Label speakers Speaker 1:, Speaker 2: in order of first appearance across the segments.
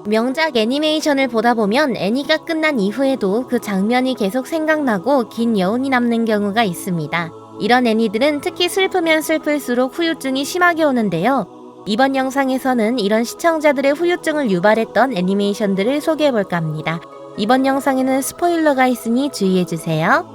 Speaker 1: 명작 애니메이션을 보다 보면 애니가 끝난 이후에도 그 장면이 계속 생각나고 긴 여운이 남는 경우가 있습니다. 이런 애니들은 특히 슬프면 슬플수록 후유증이 심하게 오는데요. 이번 영상에서는 이런 시청자들의 후유증을 유발했던 애니메이션들을 소개해볼까 합니다. 이번 영상에는 스포일러가 있으니 주의해주세요.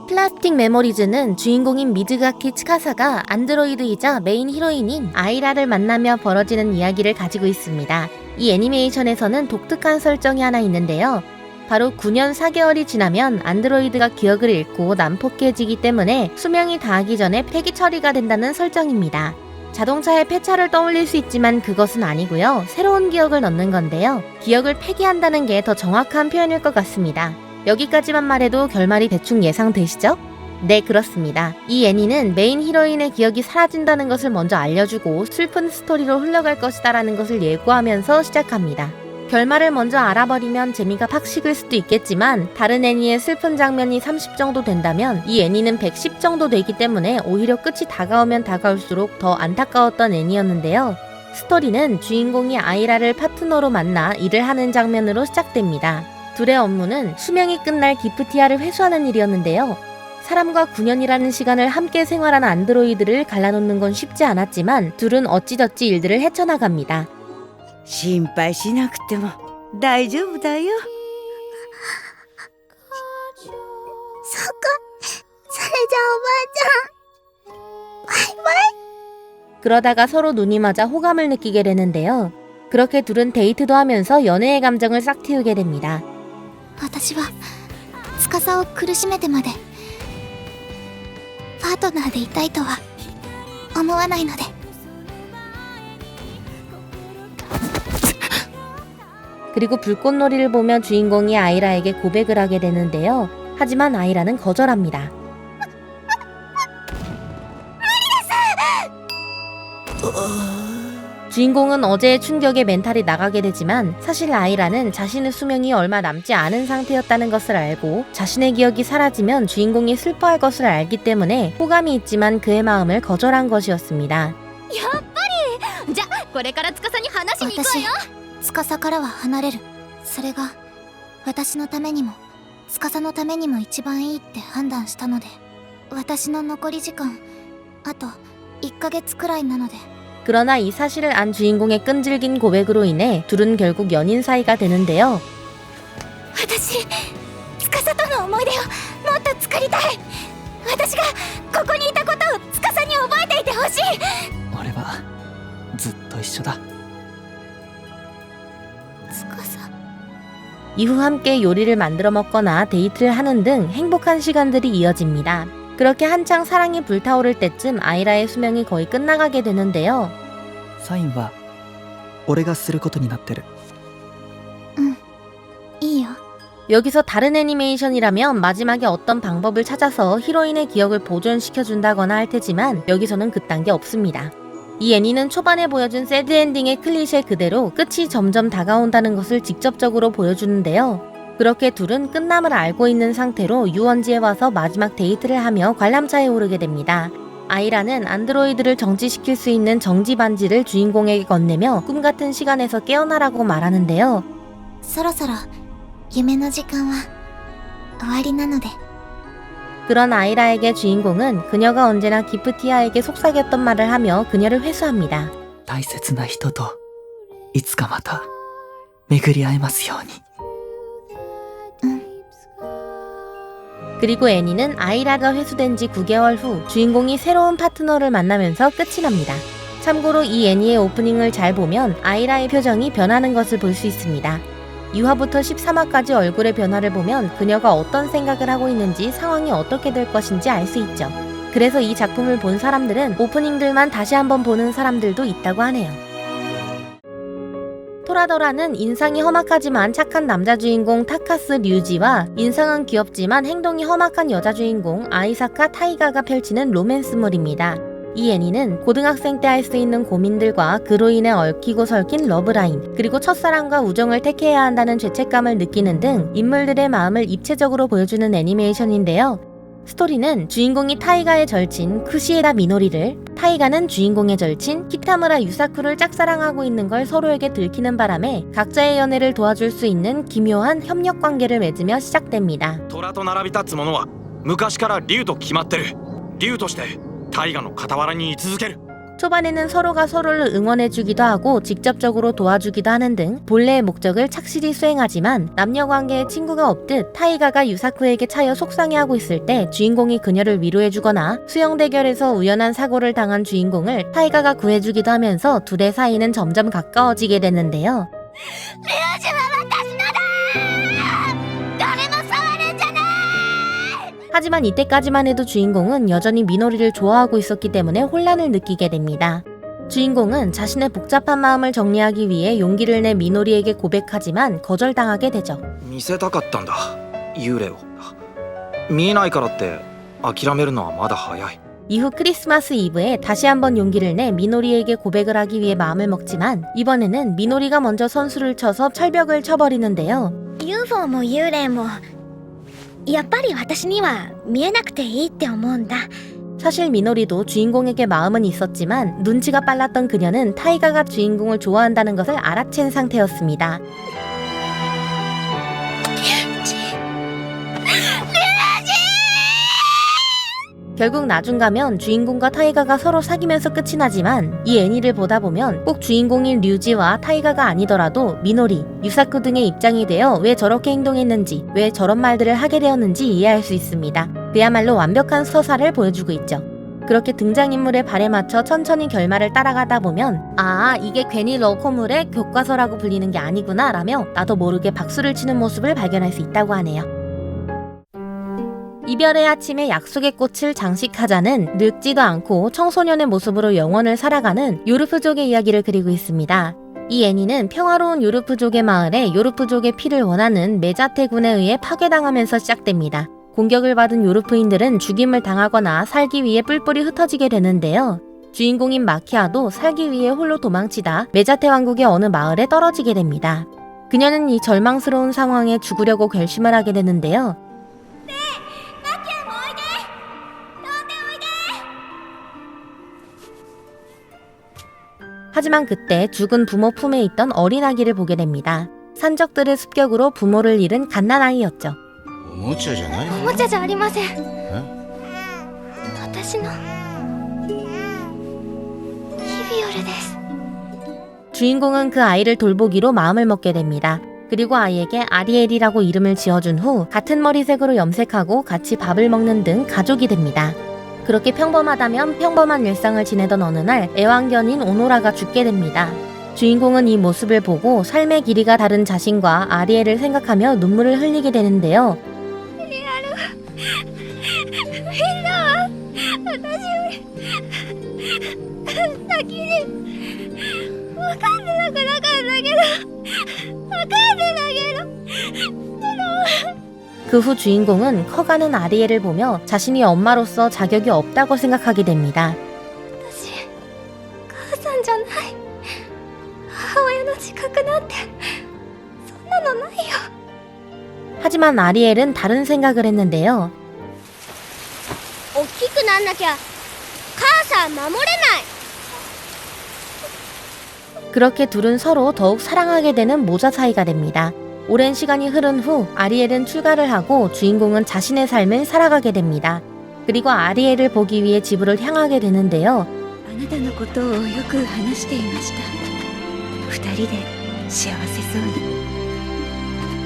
Speaker 1: 플라스틱 메모리즈는 주인공인 미즈가키 츠카사가 안드로이드이자 메인 히로인인 아이라를 만나며 벌어지는 이야기를 가지고 있습니다. 이 애니메이션에서는 독특한 설정이 하나 있는데요. 바로 9년 4개월이 지나면 안드로이드가 기억을 잃고 난폭해지기 때문에 수명이 다하기 전에 폐기 처리가 된다는 설정입니다. 자동차의 폐차를 떠올릴 수 있지만 그것은 아니고요. 새로운 기억을 넣는 건데요. 기억을 폐기한다는 게 더 정확한 표현일 것 같습니다. 여기까지만 말해도 결말이 대충 예상되시죠? 네, 그렇습니다. 이 애니는 메인 히로인의 기억이 사라진다는 것을 먼저 알려주고 슬픈 스토리로 흘러갈 것이다 라는 것을 예고하면서 시작합니다. 결말을 먼저 알아버리면 재미가 팍 식을 수도 있겠지만 다른 애니의 슬픈 장면이 30 정도 된다면 이 애니는 110 정도 되기 때문에 오히려 끝이 다가오면 다가올수록 더 안타까웠던 애니였는데요. 스토리는 주인공이 아이라를 파트너로 만나 일을 하는 장면으로 시작됩니다. 둘의 업무는 수명이 끝날 기프티아를 회수하는 일이었는데요. 사람과 9년이라는 시간을 함께 생활한 안드로이드를 갈라놓는 건 쉽지 않았지만 둘은 어찌저찌 일들을 헤쳐나갑니다.
Speaker 2: 心配しなくても大丈夫だよ。
Speaker 3: そっか。それじゃあおばあちゃん。バイバイ。
Speaker 1: 그러다가 서로 눈이 맞아 호감을 느끼게 되는데요. 그렇게 둘은 데이트도 하면서 연애의 감정을 싹 틔우게 됩니다.
Speaker 3: 私は司を苦しめてまでパートナーでいたいとは思わないので。
Speaker 1: 그리고 불꽃놀이를 보며 주인공이 아이라에게 고백을 하게 되는데요. 하지만 아이라는 거절합니다. 주인공은 어제의 충격에 멘탈이 나가게 되지만 사실 아이라는 자신의 수명이 얼마 남지 않은 상태였다는 것을 알고 자신의 기억이 사라지면 주인공이 슬퍼할 것을 알기 때문에 호감이 있지만 그의 마음을 거절한 것이었습니다.
Speaker 4: じゃあこれから司に話しに行くわよ。
Speaker 3: 司からは離れる。それが私のためにも司のためにも一番いいって判断したので、私の残り時間あと1ヶ月くらいなので。
Speaker 1: 그러나 이 사실을 안 주인공의 끈질긴 고백으로 인해 둘은 결국 연인 사이가 되는데요.
Speaker 3: 私司との思い出をもっと作りたい。私がここにいたことを司に覚えていてほしい。
Speaker 5: 俺はずっと一緒だ。
Speaker 3: 司
Speaker 1: 이후 함께 요리를 만들어 먹거나 데이트를 하는 등 행복한 시간들이 이어집니다. 그렇게 한창 사랑이 불타오를 때쯤 아이라의 수명이 거의 끝나가게 되는데요.
Speaker 5: サインは俺がすることになってる。
Speaker 3: いいよ。
Speaker 1: 여기서 다른 애니메이션이라면 마지막에 어떤 방법을 찾아서 히로인의 기억을 보존시켜준다거나 할 테지만 여기서는 그딴 게 없습니다. 이 애니는 초반에 보여준 새드엔딩의 클리셰 그대로 끝이 점점 다가온다는 것을 직접적으로 보여주는데요. 그렇게 둘은 끝남을 알고 있는 상태로 유원지에 와서 마지막 데이트를 하며 관람차에 오르게 됩니다. 아이라는 안드로이드를 정지시킬 수 있는 정지 반지를 주인공에게 건네며 꿈같은 시간에서 깨어나라고 말하는데요.
Speaker 3: そろそろ夢の時間は終わりなので。
Speaker 1: 그런 아이라에게 주인공은 그녀가 언제나 기프티아에게 속삭였던 말을 하며 그녀를 회수합니다.
Speaker 5: 大切な人といつかまた巡り会えますように。
Speaker 1: 그리고 애니는 아이라가 회수된 지 9개월 후 주인공이 새로운 파트너를 만나면서 끝이 납니다. 참고로 이 애니의 오프닝을 잘 보면 아이라의 표정이 변하는 것을 볼 수 있습니다. 2화부터 13화까지 얼굴의 변화를 보면 그녀가 어떤 생각을 하고 있는지 상황이 어떻게 될 것인지 알 수 있죠. 그래서 이 작품을 본 사람들은 오프닝들만 다시 한번 보는 사람들도 있다고 하네요. 토라더라는 인상이 험악하지만 착한 남자 주인공 타카스 류지와 인상은 귀엽지만 행동이 험악한 여자 주인공 아이사카 타이가가 펼치는 로맨스물입니다. 이 애니는 고등학생 때 할 수 있는 고민들과 그로 인해 얽히고 설킨 러브라인, 그리고 첫사랑과 우정을 택해야 한다는 죄책감을 느끼는 등 인물들의 마음을 입체적으로 보여주는 애니메이션인데요. 스토리는 주인공이 타이가의 절친 쿠시에다 미노리를, 타이가는 주인공의 절친 키타무라 유사쿠를 짝사랑하고 있는 걸 서로에게 들키는 바람에 각자의 연애를 도와줄 수 있는 기묘한 협력 관계를 맺으며 시작됩니다.
Speaker 6: 虎と並び立つ者は昔から竜と決まってる。竜として大河の傍らに居続ける。
Speaker 1: 초반에는 서로가 서로를 응원해주기도 하고 직접적으로 도와주기도 하는 등 본래의 목적을 착실히 수행하지만 남녀관계에 친구가 없듯 타이가가 유사쿠에게 차여 속상해하고 있을 때 주인공이 그녀를 위로해주거나 수영대결에서 우연한 사고를 당한 주인공을 타이가가 구해주기도 하면서 둘의 사이는 점점 가까워지게 되는데요. 하지만 이때까지만 해도 주인공은 여전히 미노리를 좋아하고 있었기 때문에 혼란을 느끼게 됩니다. 주인공은 자신의 복잡한 마음을 정리하기 위해 용기를 내 미노리에게 고백하지만 거절당하게 되죠.
Speaker 6: 見せたかったんだ、幽霊を。見えないからって諦めるのはまだ早い。
Speaker 1: 이후 크리스마스 이브에 다시 한번 용기를 내 미노리에게 고백을 하기 위해 마음을 먹지만 이번에는 미노리가 먼저 선수를 쳐서 철벽을 쳐버리는데요.
Speaker 4: UFO も幽霊もやっぱり私には見えなくていいって思うんだ。
Speaker 1: 사실 미노리도 주인공에게 마음은 있었지만 눈치가 빨랐던 그녀는 타이가가 주인공을 좋아한다는 것을 알아챈 상태였습니다. 결국 나중 가면 주인공과 타이가가 서로 사귀면서 끝이 나지만 이 애니를 보다 보면 꼭 주인공인 류지와 타이가가 아니더라도 미노리, 유사쿠 등의 입장이 되어 왜 저렇게 행동했는지, 왜 저런 말들을 하게 되었는지 이해할 수 있습니다. 그야말로 완벽한 서사를 보여주고 있죠. 그렇게 등장인물의 발에 맞춰 천천히 결말을 따라가다 보면 아, 이게 괜히 러코물의 교과서라고 불리는 게 아니구나 라며 나도 모르게 박수를 치는 모습을 발견할 수 있다고 하네요. 이별의 아침에 약속의 꽃을 장식하자는 늙지도 않고 청소년의 모습으로 영원을 살아가는 요르프족의 이야기를 그리고 있습니다. 이 애니는 평화로운 요르프족의 마을에 요르프족의 피를 원하는 메자테군에 의해 파괴당하면서 시작됩니다. 공격을 받은 요르프인들은 죽임을 당하거나 살기 위해 뿔뿔이 흩어지게 되는데요. 주인공인 마키아도 살기 위해 홀로 도망치다 메자테 왕국의 어느 마을에 떨어지게 됩니다. 그녀는 이 절망스러운 상황에 죽으려고 결심을 하게 되는데요. 하지만 그때 죽은 부모 품에 있던 어린 아기를 보게 됩니다. 산적들의 습격으로 부모를 잃은 갓난아이였죠.
Speaker 7: おもちゃじゃない
Speaker 4: おもちゃじゃありません。
Speaker 7: え
Speaker 4: 私のヒビオルです。
Speaker 1: 주인공은 그 아이를 돌보기로 마음을 먹게 됩니다. 그리고 아이에게 아리엘이라고 이름을 지어준 후 같은 머리색으로 염색하고 같이 밥을 먹는 등 가족이 됩니다. 그렇게 평범하다면 평범한 일상을 지내던 어느 날 애완견인 오노라가 죽게 됩니다. 주인공은 이 모습을 보고 삶의 길이가 다른 자신과 아리엘을 생각하며 눈물을 흘리게 되는데요. 그 후 주인공은 커가는 아리엘을 보며 자신이 엄마로서 자격이 없다고 생각하게 됩니다.
Speaker 4: 私母さんじゃない。母親の自覚なんてそんなのないよ。
Speaker 1: 하지만 아리엘은 다른 생각을 했는데요.
Speaker 4: 大きくなんなきゃ母さん守れない。
Speaker 1: 그렇게 둘은 서로 더욱 사랑하게 되는 모자 사이가 됩니다. 오랜 시간이 흐른 후 아리엘은 출가를 하고 주인공은 자신의 삶을 살아가게 됩니다. 그리고 아리엘을 보기 위해 집으로 향하게 되는데요.
Speaker 2: あなたのことをよく話していました。二人で幸せそうに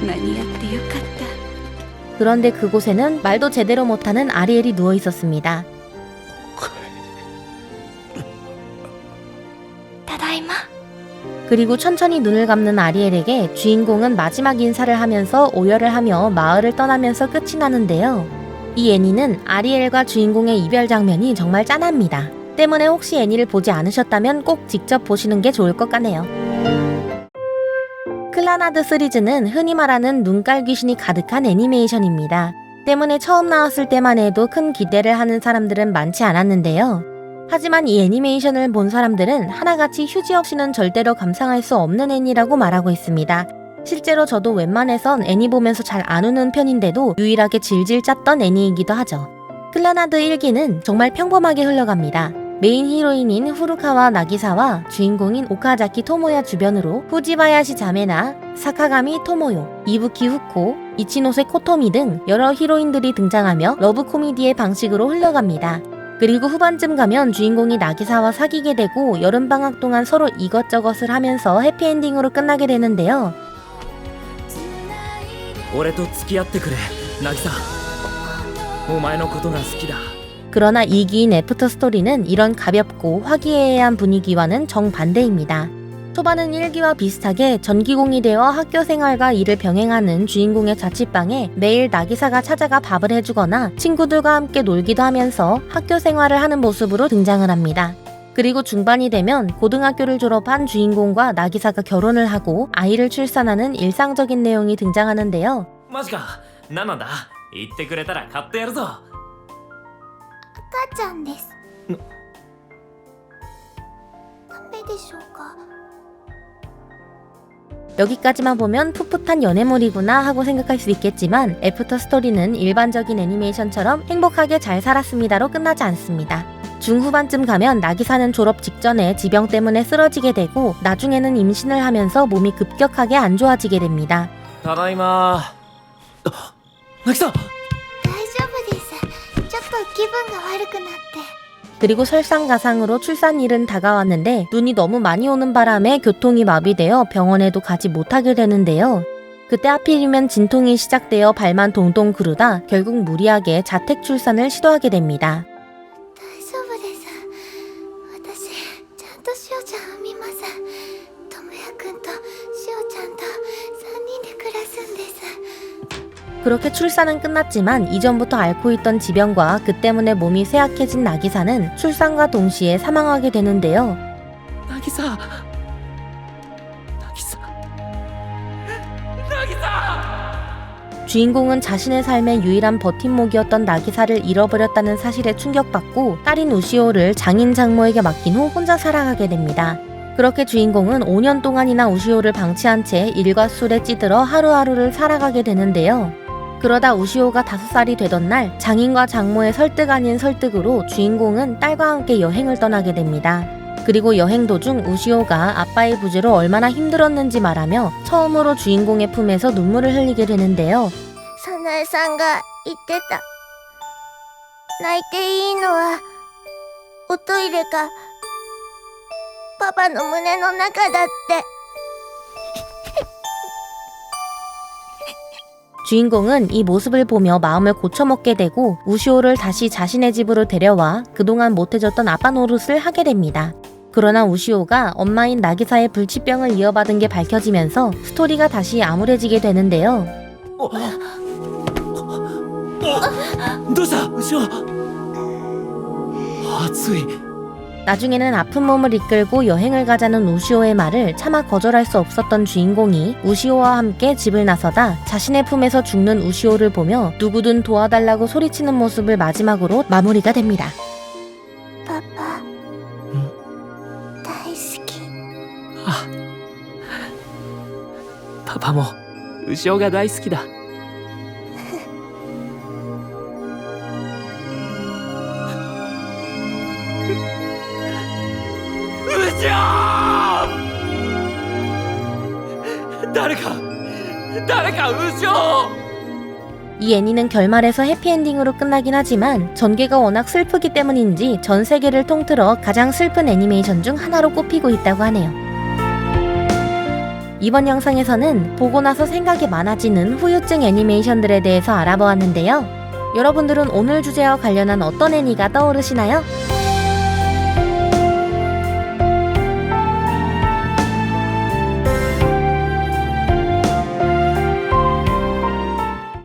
Speaker 2: 間に合ってよかった。
Speaker 1: 그런데 그곳에는 말도 제대로 못하는 아리엘이 누워 있었습니다.
Speaker 4: ただいま。
Speaker 1: 그리고 천천히 눈을 감는 아리엘에게 주인공은 마지막 인사를 하면서 오열을 하며 마을을 떠나면서 끝이 나는데요. 이 애니는 아리엘과 주인공의 이별 장면이 정말 짠합니다. 때문에 혹시 애니를 보지 않으셨다면 꼭 직접 보시는 게 좋을 것 같네요. 클라나드 시리즈는 흔히 말하는 눈깔 귀신이 가득한 애니메이션입니다. 때문에 처음 나왔을 때만 해도 큰 기대를 하는 사람들은 많지 않았는데요. 하지만 이 애니메이션을 본 사람들은 하나같이 휴지 없이는 절대로 감상할 수 없는 애니라고 말하고 있습니다. 실제로 저도 웬만해선 애니 보면서 잘 안 우는 편인데도 유일하게 질질 짰던 애니이기도 하죠. 클라나드 1기는 정말 평범하게 흘러갑니다. 메인 히로인인 후루카와 나기사와 주인공인 오카자키 토모야 주변으로 후지바야시 자메나, 사카가미 토모요, 이부키 후코, 이치노세 코토미 등 여러 히로인들이 등장하며 러브 코미디의 방식으로 흘러갑니다. 그리고 후반쯤 가면 주인공이 나기사와 사귀게 되고 여름방학 동안 서로 이것저것을 하면서 해피엔딩으로 끝나게 되는데요.
Speaker 5: 俺と付き合ってくれ渚お前のことが好きだ
Speaker 1: 그러나 2기인 애프터 스토리는 이런 가볍고 화기애애한 분위기와는 정반대입니다. 초반은 1기와 비슷하게 전기공이 되어 학교 생활과 일을 병행하는 주인공의 자취방에 매일 나기사가 찾아가 밥을 해주거나 친구들과 함께 놀기도 하면서 학교 생활을 하는 모습으로 등장을 합니다. 그리고 중반이 되면 고등학교를 졸업한 주인공과 나기사가 결혼을 하고 아이를 출산하는 일상적인 내용이 등장하는데요.
Speaker 5: マジか何なんだ言ってくれたら買ってやるぞ
Speaker 3: 赤ちゃんです。ダメでしょうか。
Speaker 1: 여기까지만 보면 풋풋한 연애물이구나 하고 생각할 수 있겠지만 애프터 스토리는 일반적인 애니메이션처럼 행복하게 잘 살았습니다로 끝나지 않습니다. 중후반쯤 가면 나기사는 졸업 직전에 지병 때문에 쓰러지게 되고 나중에는 임신을 하면서 몸이 급격하게 안 좋아지게 됩니다.
Speaker 5: ただいま渚
Speaker 3: 大丈夫です。ちょっと気分が悪くなって。
Speaker 1: 그리고 설상가상으로 출산일은 다가왔는데 눈이 너무 많이 오는 바람에 교통이 마비되어 병원에도 가지 못하게 되는데요. 그때 하필이면 진통이 시작되어 발만 동동 구르다 결국 무리하게 자택 출산을 시도하게 됩니다.
Speaker 3: 大丈夫です。私ちゃんとしおちゃんを産みます。ともやくんとしおちゃんと3人で暮らすんです。
Speaker 1: 그렇게 출산은 끝났지만 이전부터 앓고 있던 지병과 그 때문에 몸이 쇠약해진 나기사는 출산과 동시에 사망하게 되는데요.
Speaker 5: 나기사
Speaker 1: 주인공은 자신의 삶의 유일한 버팀목이었던 나기사를 잃어버렸다는 사실에 충격받고 딸인 우시오를 장인 장모에게 맡긴 후 혼자 살아가게 됩니다. 그렇게 주인공은 5년 동안이나 우시오를 방치한 채 일과 술에 찌들어 하루하루를 살아가게 되는데요. 그러다 우시오가 5살이 되던 날 장인과 장모의 설득 아닌 설득으로 주인공은 딸과 함께 여행을 떠나게 됩니다. 그리고 여행 도중 우시오가 아빠의 부재로 얼마나 힘들었는지 말하며 처음으로 주인공의 품에서 눈물을 흘리게 되는데요.
Speaker 3: 早苗さんが言ってた。泣いていいのはおトイレかパパの胸の中だって。
Speaker 1: 주인공은 이 모습을 보며 마음을 고쳐먹게 되고 우시오를 다시 자신의 집으로 데려와 그동안 못해줬던 아빠 노릇을 하게 됩니다. 그러나 우시오가 엄마인 나기사의 불치병을 이어받은 게 밝혀지면서 스토리가 다시 암울해지게 되는데요.
Speaker 5: どうした後ろ暑い
Speaker 1: 나중에는 아픈 몸을 이끌고 여행을 가자는 우시오의 말을 차마 거절할 수 없었던 주인공이 우시오와 함께 집을 나서다 자신의 품에서 죽는 우시오를 보며 누구든 도와달라고 소리치는 모습을 마지막으로 마무리가 됩니다.
Speaker 3: パパ大好き。
Speaker 5: パパも後ろが大好きだ誰か後ろ
Speaker 1: 이 애니는 결말에서 해피엔딩으로 끝나긴 하지만 전개가 워낙 슬프기 때문인지 전 세계를 통틀어 가장 슬픈 애니메이션 중 하나로 꼽히고 있다고 하네요. 이번 영상에서는 보고 나서 생각이 많아지는 후유증 애니메이션들에 대해서 알아보았는데요. 여러분들은 오늘 주제와 관련한 어떤 애니가 떠오르시나요?